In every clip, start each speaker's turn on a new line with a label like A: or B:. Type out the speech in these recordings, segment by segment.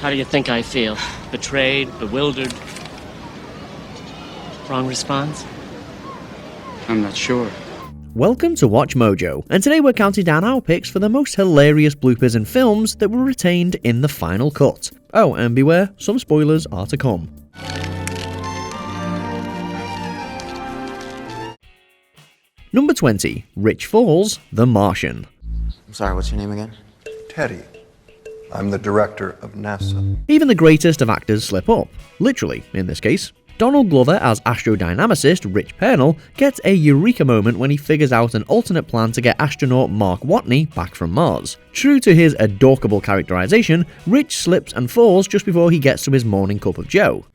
A: How do you think I feel? Betrayed, bewildered? Wrong response?
B: I'm not sure.
C: Welcome to Watch Mojo, and today we're counting down our picks for the most hilarious bloopers in films that were retained in the final cut. Oh, and beware, some spoilers are to come. Number 20, Rich Falls, The Martian.
D: I'm sorry, what's your name again?
E: Teddy. I'm the director of NASA.
C: Even the greatest of actors slip up. Literally, in this case. Donald Glover as astrodynamicist Rich Pernell gets a eureka moment when he figures out an alternate plan to get astronaut Mark Watney back from Mars. True to his adorable characterization, Rich slips and falls just before he gets to his morning cup of joe.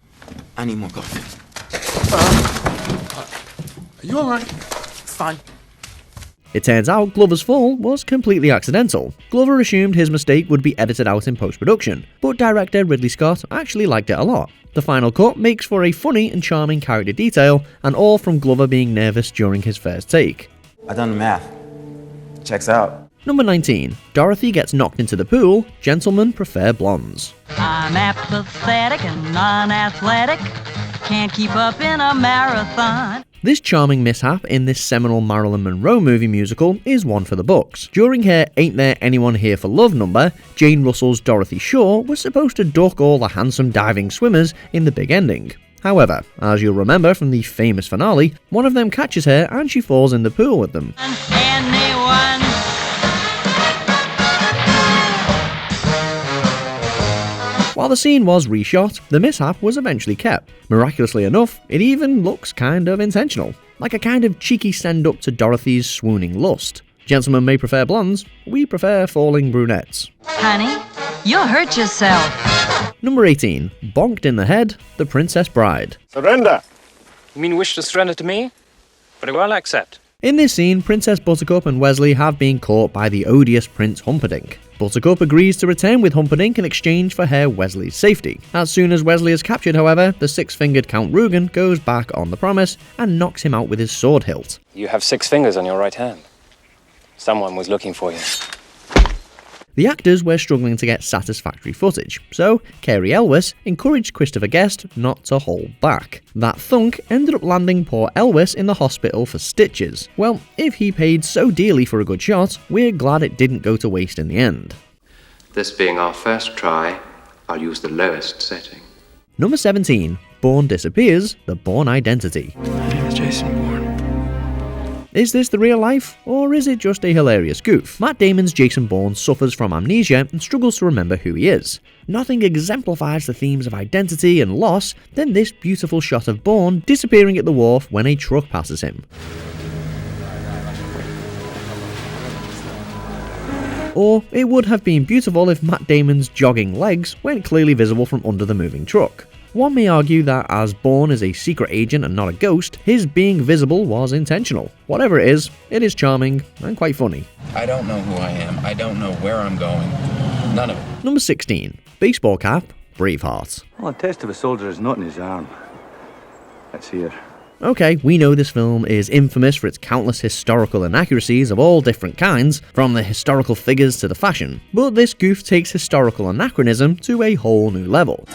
D: I need more coffee.
F: Are you alright? Fine.
C: It turns out Glover's fall was completely accidental. Glover assumed his mistake would be edited out in post-production, but director Ridley Scott actually liked it a lot. The final cut makes for a funny and charming character detail, and all from Glover being nervous during his first take.
D: I done the math. Checks out.
C: Number 19. Dorothy gets knocked into the pool, gentlemen prefer blondes.
G: I'm apathetic and non-athletic, can't keep up in a marathon.
C: This charming mishap in this seminal Marilyn Monroe movie musical is one for the books. During her Ain't There Anyone Here for Love number, Jane Russell's Dorothy Shaw was supposed to duck all the handsome diving swimmers in the big ending. However, as you'll remember from the famous finale, one of them catches her and she falls in the pool with them.
G: Anyone.
C: While the scene was reshot, the mishap was eventually kept. Miraculously enough, it even looks kind of intentional, like a kind of cheeky send-up to Dorothy's swooning lust. Gentlemen may prefer blondes, we prefer falling brunettes.
G: Honey, you'll hurt yourself.
C: Number 18. Bonked in the Head, The Princess Bride.
H: Surrender! You mean wish to surrender to me? Very well, I accept.
C: In this scene, Princess Buttercup and Wesley have been caught by the odious Prince Humperdinck. Buttercup agrees to return with Humperdinck in exchange for her Wesley's safety. As soon as Wesley is captured, however, the six-fingered Count Rugen goes back on the promise and knocks him out with his sword hilt.
H: You have 6 fingers on your right hand. Someone was looking for you.
C: The actors were struggling to get satisfactory footage, so Cary Elwes encouraged Christopher Guest not to hold back. That thunk ended up landing poor Elwes in the hospital for stitches. Well, if he paid so dearly for a good shot, we're glad it didn't go to waste in the end.
I: This being our first try, I'll use the lowest setting.
C: Number 17. Bourne Disappears, The Bourne Identity.
F: My name is Jason Bourne.
C: Is this the real life, or is it just a hilarious goof? Matt Damon's Jason Bourne suffers from amnesia and struggles to remember who he is. Nothing exemplifies the themes of identity and loss than this beautiful shot of Bourne disappearing at the wharf when a truck passes him. Or it would have been beautiful if Matt Damon's jogging legs weren't clearly visible from under the moving truck. One may argue that as Bourne is a secret agent and not a ghost, his being visible was intentional. Whatever it is charming and quite funny.
F: I don't know who I am. I don't know where I'm going. None of it.
C: Number 16. Baseball Cap, Braveheart.
J: Well, the test of a soldier is not in his arm. That's here.
C: Okay, we know this film is infamous for its countless historical inaccuracies of all different kinds, from the historical figures to the fashion, but this goof takes historical anachronism to a whole new level.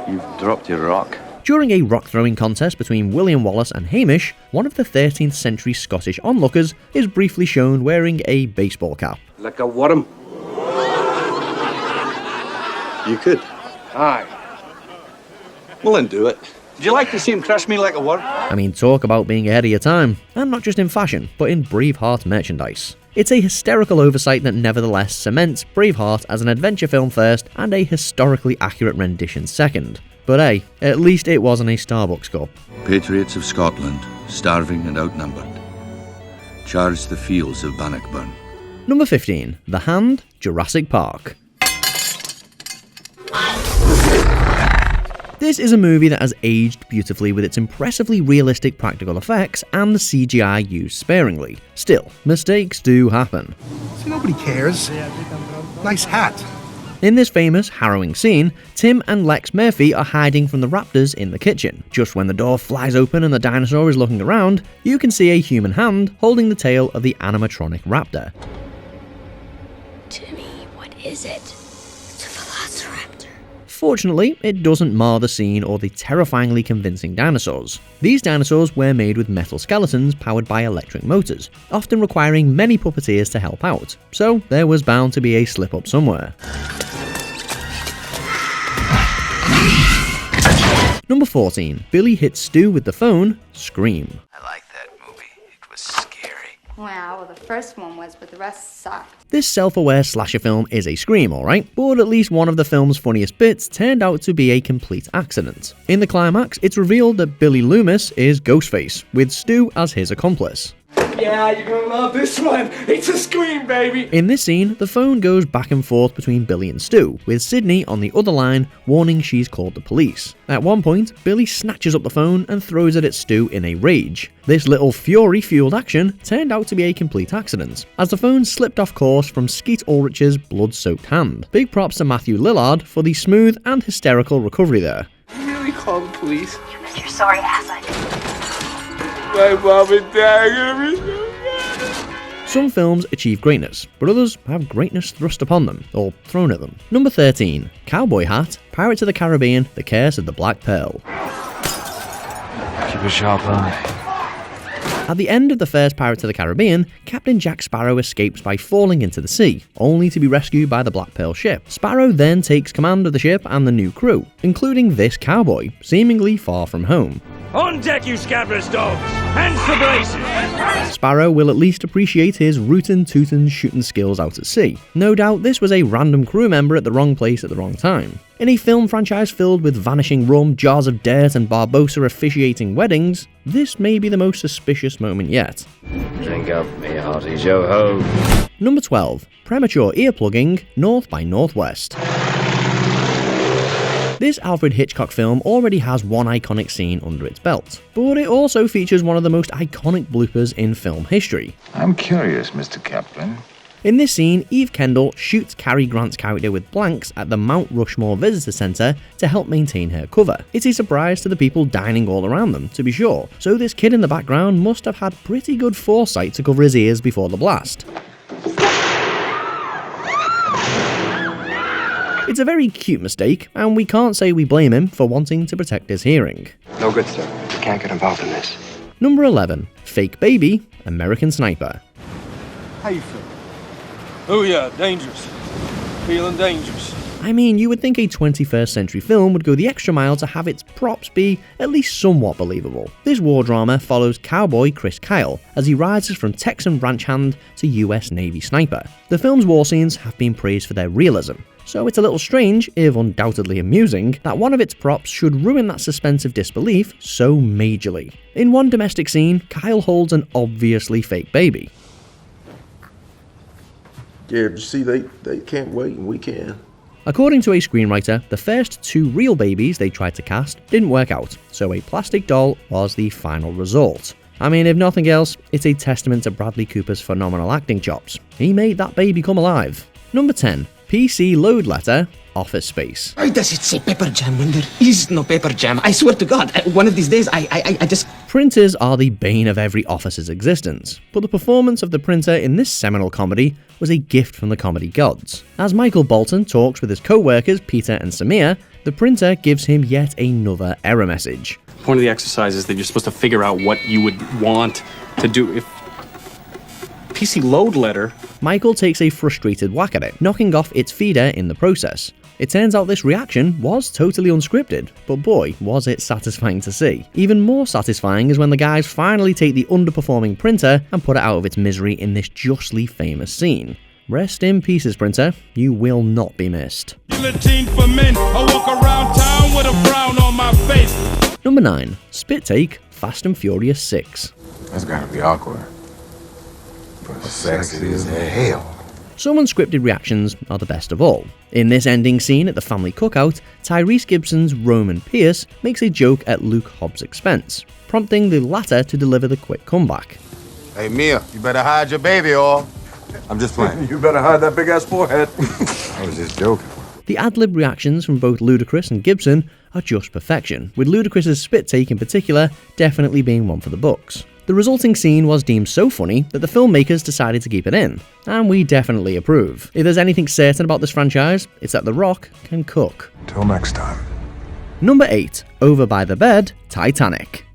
J: You've dropped your rock.
C: During a rock-throwing contest between William Wallace and Hamish, one of the 13th century Scottish onlookers is briefly shown wearing a baseball cap.
J: Like a worm. You could.
F: Aye.
J: Well, then do it. Would you like to see him crush me like a worm?
C: I mean, talk about being ahead of your time. And not just in fashion, but in Braveheart merchandise. It's a hysterical oversight that nevertheless cements Braveheart as an adventure film first and a historically accurate rendition second. But hey, at least it wasn't a Starbucks cup.
K: Patriots of Scotland, starving and outnumbered, charged the fields of Bannockburn.
C: Number 15. The Hand, Jurassic Park. This is a movie that has aged beautifully with its impressively realistic practical effects and the CGI used sparingly. Still, mistakes do happen.
L: See, nobody cares. Nice hat.
C: In this famous, harrowing scene, Tim and Lex Murphy are hiding from the raptors in the kitchen. Just when the door flies open and the dinosaur is looking around, you can see a human hand holding the tail of the animatronic raptor.
M: is it? It's a velociraptor.
C: Fortunately, it doesn't mar the scene or the terrifyingly convincing dinosaurs. These dinosaurs were made with metal skeletons powered by electric motors, often requiring many puppeteers to help out, so there was bound to be a slip-up somewhere. Number 14. Billy hits Stu with the phone, Scream.
N: I like that movie. It was scary.
M: Well, the first one was, but the rest sucked.
C: This self-aware slasher film is a scream, alright, but at least one of the film's funniest bits turned out to be a complete accident. In the climax, it's revealed that Billy Loomis is Ghostface, with Stu as his accomplice.
O: Yeah, you're gonna love this one. It's a scream, baby.
C: In this scene, the phone goes back and forth between Billy and Stu, with Sydney on the other line warning she's called the police. At one point, Billy snatches up the phone and throws it at Stu in a rage. This little fury-fueled action turned out to be a complete accident, as the phone slipped off course from Skeet Ulrich's blood-soaked hand. Big props to Matthew Lillard for the smooth and hysterical recovery there.
O: You really called the police?
M: You missed your sorry ass,
O: My mom and dad are gonna be so mad.
C: Some films achieve greatness, but others have greatness thrust upon them, or thrown at them. Number 13. Cowboy Hat, Pirates of the Caribbean, The Curse of the Black Pearl.
N: Keep a sharp eye.
C: At the end of the first Pirates of the Caribbean, Captain Jack Sparrow escapes by falling into the sea, only to be rescued by the Black Pearl ship. Sparrow then takes command of the ship and the new crew, including this cowboy, seemingly far from home.
P: On deck, you scabrous dogs! Hands to braces!
C: Sparrow will at least appreciate his rootin'-tootin' shooting skills out at sea. No doubt this was a random crew member at the wrong place at the wrong time. In a film franchise filled with vanishing rum, jars of dirt, and Barbossa officiating weddings, this may be the most suspicious moment yet.
N: Drink up, me hearties, yo-ho.
C: Number 12. Premature earplugging, North by Northwest. This Alfred Hitchcock film already has one iconic scene under its belt, but it also features one of the most iconic bloopers in film history.
N: I'm curious, Mr. Kaplan.
C: In this scene, Eve Kendall shoots Cary Grant's character with blanks at the Mount Rushmore Visitor Centre to help maintain her cover. It's a surprise to the people dining all around them, to be sure, so this kid in the background must have had pretty good foresight to cover his ears before the blast. It's a very cute mistake, and we can't say we blame him for wanting to protect his hearing.
Q: No good, sir. You can't get involved in this.
C: Number 11. Fake Baby, American Sniper.
O: How you feel? Oh yeah, dangerous. Feeling dangerous.
C: I mean, you would think a 21st century film would go the extra mile to have its props be at least somewhat believable. This war drama follows cowboy Chris Kyle as he rises from Texan ranch hand to US Navy sniper. The film's war scenes have been praised for their realism, so it's a little strange, if undoubtedly amusing, that one of its props should ruin that suspense of disbelief so majorly. In one domestic scene, Kyle holds an obviously fake baby.
R: Yeah, you see, they can't wait and we can.
C: According to a screenwriter, the first two real babies they tried to cast didn't work out, so a plastic doll was the final result. I mean, if nothing else, it's a testament to Bradley Cooper's phenomenal acting chops. He made that baby come alive. Number 10. PC Load Letter, Office Space.
S: Why does it say paper jam when there is no paper jam? I swear to God, one of these days I just...
C: Printers are the bane of every office's existence, but the performance of the printer in this seminal comedy was a gift from the comedy gods. As Michael Bolton talks with his co-workers Peter and Samir, the printer gives him yet another error message.
B: The point of the exercise is that you're supposed to figure out what you would want to do. If PC load letter...
C: Michael takes a frustrated whack at it, knocking off its feeder in the process. It turns out this reaction was totally unscripted, but boy, was it satisfying to see. Even more satisfying is when the guys finally take the underperforming printer and put it out of its misery in this justly famous scene. Rest in pieces, printer. You will not be missed.
P: Guillotine for men. I walk around town with a frown on my face.
C: Number 9. Spit Take, Fast and Furious 6.
N: That's gotta be awkward. But sexy as hell.
C: Some unscripted reactions are the best of all. In this ending scene at the family cookout, Tyrese Gibson's Roman Pierce makes a joke at Luke Hobbs' expense, prompting the latter to deliver the quick comeback.
N: Hey Mia, you better hide your baby or... I'm just playing.
E: You better hide that big ass forehead.
N: I was just joking.
C: The ad-lib reactions from both Ludacris and Gibson are just perfection, with Ludacris's spit take in particular definitely being one for the books. The resulting scene was deemed so funny that the filmmakers decided to keep it in, and we definitely approve. If there's anything certain about this franchise, it's that The Rock can cook.
N: Till next time.
C: Number 8. Over by the Bed, Titanic.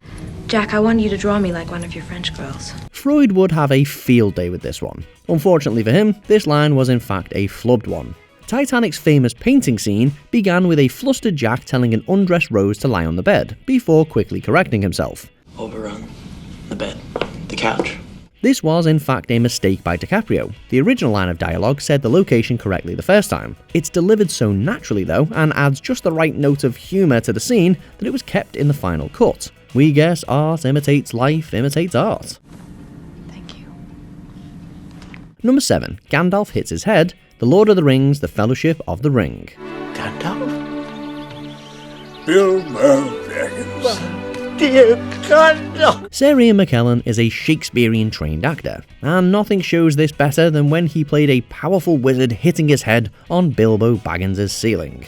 T: Jack, I want you to draw me like one of your French girls.
C: Freud would have a field day with this one. Unfortunately for him, this line was in fact a flubbed one. Titanic's famous painting scene began with a flustered Jack telling an undressed Rose to lie on the bed, before quickly correcting himself.
U: Over on the bed, the couch.
C: This was in fact a mistake by DiCaprio. The original line of dialogue said the location correctly the first time. It's delivered so naturally though, and adds just the right note of humour to the scene that it was kept in the final cut. We guess art imitates life, imitates art.
T: Thank you.
C: Number 7. Gandalf hits his head, The Lord of the Rings, The Fellowship of the Ring.
O: Gandalf? Bilbo Baggins.
C: Dear Gandalf! Sir Ian McKellen is a Shakespearean trained actor, and nothing shows this better than when he played a powerful wizard hitting his head on Bilbo Baggins' ceiling.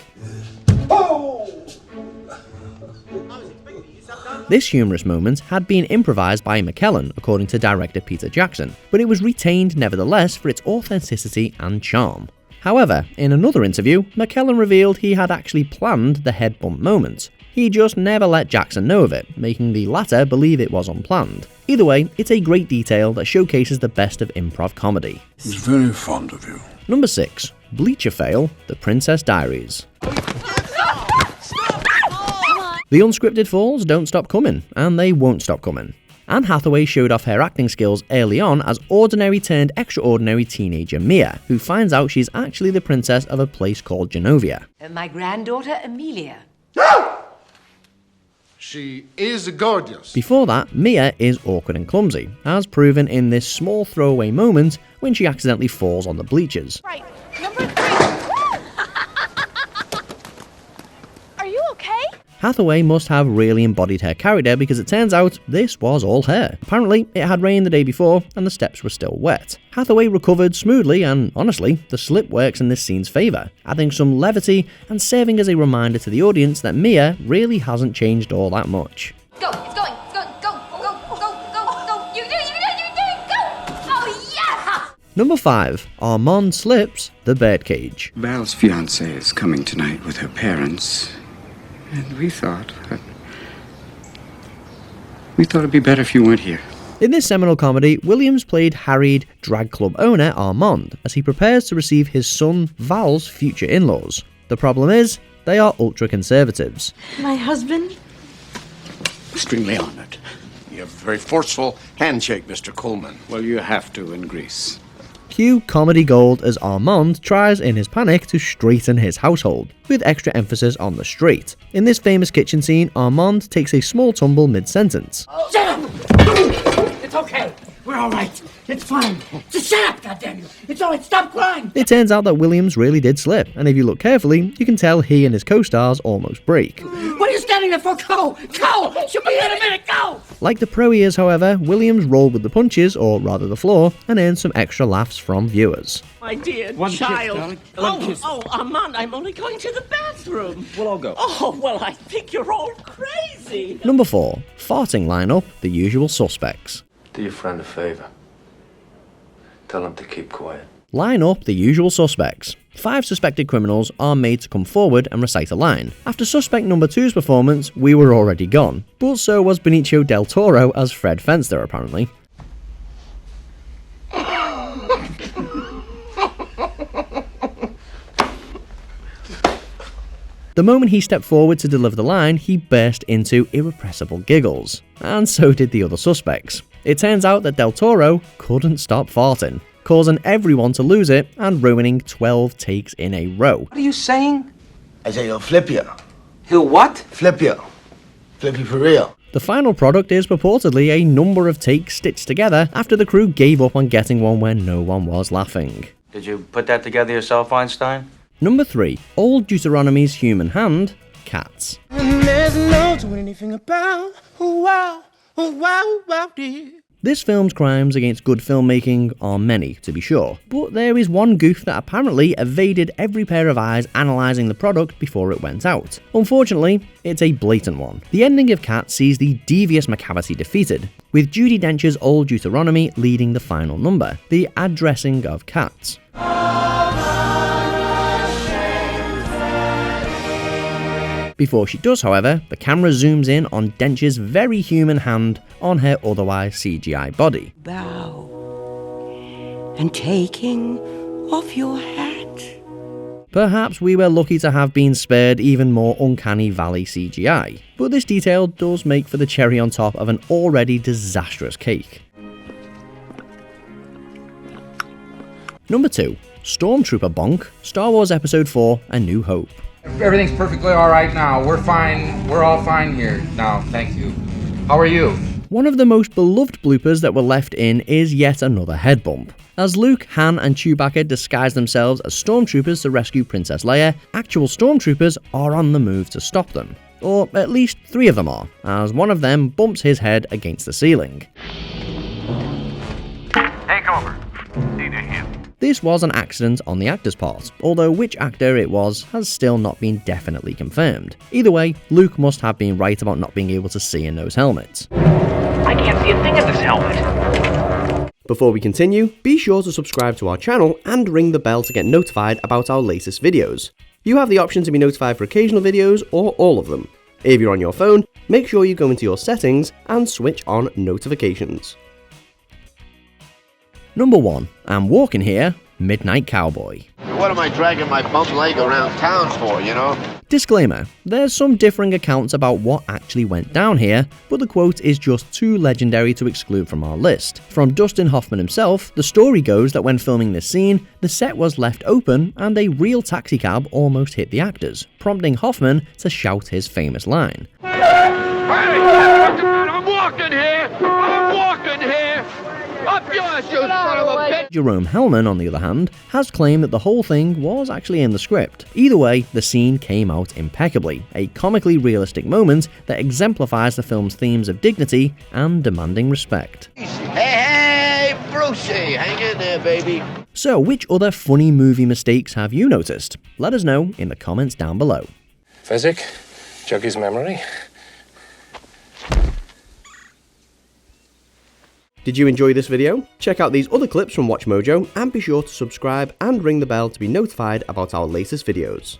C: This humorous moment had been improvised by McKellen, according to director Peter Jackson, but it was retained nevertheless for its authenticity and charm. However, in another interview, McKellen revealed he had actually planned the head bump moment. He just never let Jackson know of it, making the latter believe it was unplanned. Either way, it's a great detail that showcases the best of improv comedy.
O: He's very fond of you.
C: Number 6. Bleacher Fail, The Princess Diaries. The unscripted falls don't stop coming, and they won't stop coming. Anne Hathaway showed off her acting skills early on as ordinary turned extraordinary teenager Mia, who finds out she's actually the princess of a place called Genovia.
V: My granddaughter Amelia.
W: She is gorgeous.
C: Before that, Mia is awkward and clumsy, as proven in this small throwaway moment when she accidentally falls on the bleachers.
V: Right, number 3. Are you okay?
C: Hathaway must have really embodied her character because it turns out this was all her. Apparently, it had rained the day before and the steps were still wet. Hathaway recovered smoothly and, honestly, the slip works in this scene's favour, adding some levity and serving as a reminder to the audience that Mia really hasn't changed all that much.
V: Go, it's going, go, go, go, go, go, go. You do it, go. Oh, yeah!
C: Number 5. Arman Slips, The Birdcage.
X: Val's fiancée is coming tonight with her parents. And we thought it'd be better if you weren't here.
C: In this seminal comedy, Williams played harried drag club owner Armand as he prepares to receive his son Val's future in-laws. The problem is, they are ultra-conservatives.
V: My husband?
W: Extremely honored. You have a very forceful handshake, Mr. Coleman.
X: Well, you have to in Greece.
C: Cue comedy gold as Armand tries in his panic to straighten his household, with extra emphasis on the straight. In this famous kitchen scene, Armand takes a small tumble mid-sentence.
V: Shut up! It's okay. We're all right. It's fine. Just shut up, goddammit. It's all right. Stop crying.
C: It turns out that Williams really did slip, and if you look carefully, you can tell he and his co-stars almost break.
V: What are you standing there for? Go! Go! She'll be here in a minute. Go!
C: Like the pro he is, however, Williams rolled with the punches, or rather the floor, and earned some extra laughs from viewers.
V: My dear
X: One kiss,
V: child.
X: darling.
V: Armand, I'm only going to the bathroom.
X: We'll all go.
V: Oh, well, I think you're all crazy.
C: Number 4. Farting lineup, The Usual Suspects.
N: Do your friend a favor. Tell him to keep quiet.
C: Line up The Usual Suspects. 5 suspected criminals are made to come forward and recite a line. After suspect number 2's performance, we were already gone. But so was Benicio del Toro as Fred Fenster, apparently. The moment he stepped forward to deliver the line, he burst into irrepressible giggles. And so did the other suspects. It turns out that Del Toro couldn't stop farting, causing everyone to lose it and ruining 12 takes in a row.
V: What are you saying?
Y: I say he'll flip you.
V: He'll what?
Y: Flip you. Flip you for real.
C: The final product is purportedly a number of takes stitched together after the crew gave up on getting one where no one was laughing.
D: Did you put that together yourself, Einstein?
C: Number 3. Old Deuteronomy's human hand, Cats.
V: There's no doing anything about. Wow, wow, wow, dear.
C: This film's crimes against good filmmaking are many, to be sure, but there is one goof that apparently evaded every pair of eyes analysing the product before it went out. Unfortunately, it's a blatant one. The ending of Cats sees the devious McCavity defeated, with Judi Dench's old Deuteronomy leading the final number, the addressing of Cats. Before she does, however, the camera zooms in on Dench's very human hand on her otherwise CGI body.
A: Bow, and taking off your hat.
C: Perhaps we were lucky to have been spared even more uncanny valley CGI, but this detail does make for the cherry on top of an already disastrous cake. Number 2. Stormtrooper Bonk, Star Wars Episode 4, A New Hope.
N: Everything's perfectly all right now. We're fine. We're all fine here now. Thank you. How are you?
C: One of the most beloved bloopers that were left in is yet another head bump. As Luke, Han and Chewbacca disguise themselves as stormtroopers to rescue Princess Leia, actual stormtroopers are on the move to stop them. Or at least 3 of them are, as one of them bumps his head against the ceiling.
F: Take over. Need to him.
C: This was an accident on the actor's part, although which actor it was has still not been definitely confirmed. Either way, Luke must have been right about not being able to see in those helmets.
F: I can't see a thing in this helmet.
C: Before we continue, be sure to subscribe to our channel and ring the bell to get notified about our latest videos. You have the option to be notified for occasional videos or all of them. If you're on your phone, make sure you go into your settings and switch on notifications. Number 1. I'm walking here, Midnight Cowboy.
G: What am I dragging my bum leg around town for, you know?
C: Disclaimer, there's some differing accounts about what actually went down here, but the quote is just too legendary to exclude from our list. From Dustin Hoffman himself, the story goes that when filming this scene, the set was left open and a real taxicab almost hit the actors, prompting Hoffman to shout his famous line.
F: Hey, I'm walking here! I'm walking here! Up yours, you son of a bitch!
C: Jerome Hellman, on the other hand, has claimed that the whole thing was actually in the script. Either way, the scene came out impeccably, a comically realistic moment that exemplifies the film's themes of dignity and demanding respect.
G: Hey, Brucey, hang in there, baby.
C: So, which other funny movie mistakes have you noticed? Let us know in the comments down below.
H: Physic, Chucky's memory.
C: Did you enjoy this video? Check out these other clips from WatchMojo and be sure to subscribe and ring the bell to be notified about our latest videos.